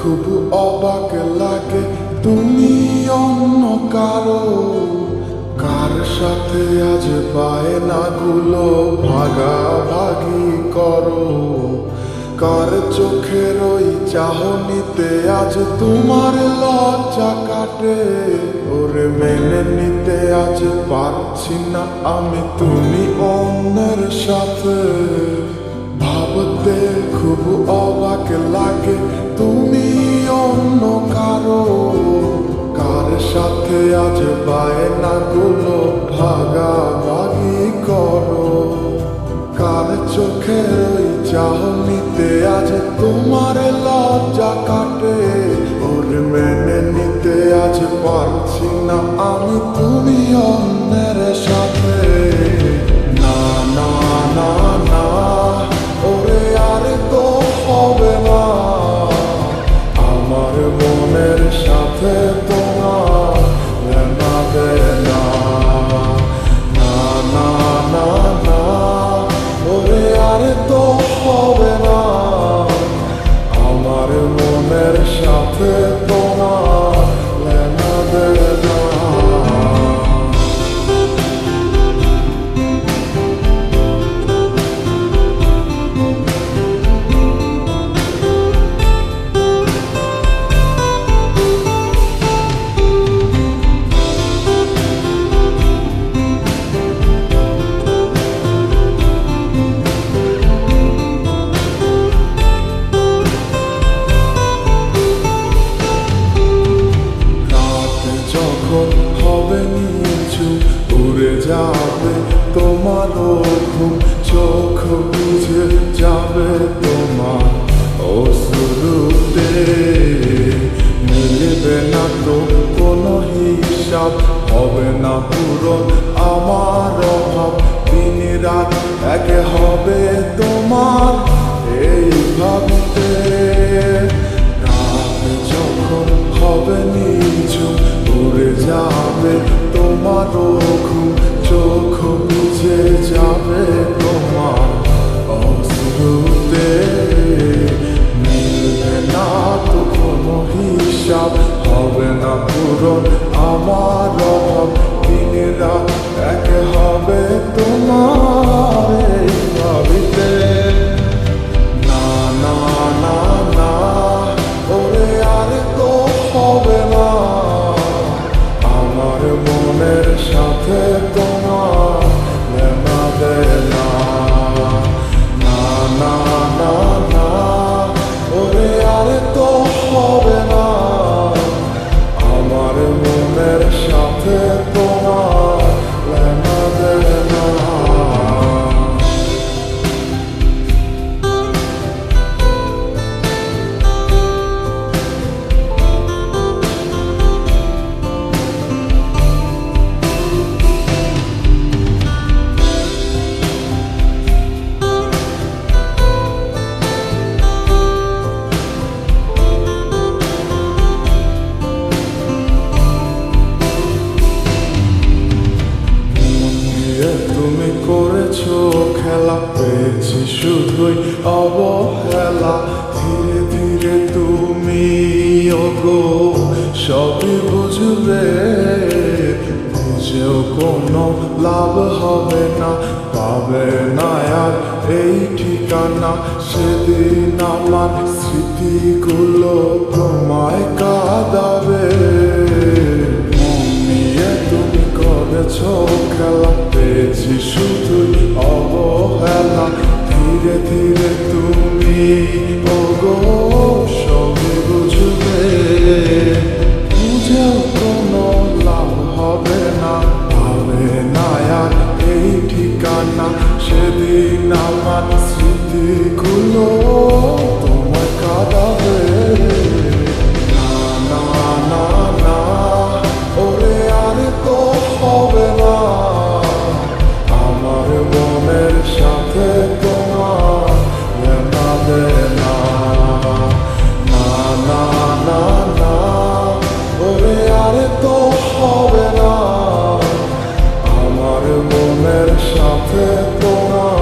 খুব অবাক লাগে তুমি অন্য কারো, কার সাথে আজ বায়নাগুলো ভাগাভাগি করো। কার চোখের ওই চাহনিতে আজ তোমার লজ্জা কাটে। ওরে মেনে নিতে আজ পারছি না আমি তুমি অন্যের সাথে। ভাবতে খুব অবাক লাগে তুমি অন্য কারো, কার সাথে আজ বায়নাগুলো ভাগাভাগি করো। কার চোখের ওই চাহনিতে আজ তোমার লজ্জা কাটে। ওরে মেনে নিতে আজ পারছি না আমি তুমি অন্যের সাথে। না না না না ওরে আর তো হবে না, আমার মনের সাথে তোমার লেনা দেনা। না না না না ওরে আর তো হবে না, আমার মনের সাথে তোমার লেনা দেনা। হবে নিচু উড়ে যাবে তোমার ঘুম, চোখ বুঝে যাবে তোমার অশ্রুতে। মিলবে না তো কোনো হিসাব, হবে না পূরণ আমার অভাব। দিন রাত এক হবে তোমার এই ভাবতে। রাত যখন হবে নিচু উড়ে যাবে তোমার ঘুম, চোখ বুঝে যাবে তোমার অশ্রুতে। মিলবে না তো কোনো হিসাব, হবে না পূরণ আমার অভাব। দিন রাত এক হবে তোমার এই ভাবিতে। না না না না ওরে আর তো হবে না, আমার মনের সাথে তোমার লেনা দেনা। না না না না ওরে আর তো হবে না, আমার মনের সাথে তোমার লেনা দেনা। তুমি করেছো খেলা, পেয়েছি শুধুই অবহেলা। ধীরে ধীরে তুমি ওগো সবই বুঝবে, বুঝেও কোনো লাভ হবে না, পাবে না আর এই ঠিকানা। সেদিন আমার স্মৃতিগুলো তোমায় কাঁদাবে। মন নিয়ে তুমি করেছো খেলা, পেয়েছি শুধুই অবহেলা। ধীরে ধীরে তুমি ওগো সবই বুঝবে, বুঝেও কোনো লাভ হবে না, পাবে না আর এই ঠিকানা। সেদিন আমার স্মৃতিগুলো তোমায় কাঁদাবে। না না না না ওরে আর তো হবে না, আমার মনের সাথে তোমার লেনা দেনা। না না না না ওরে আর তো হবে না, আমার মনের সাথে তোমার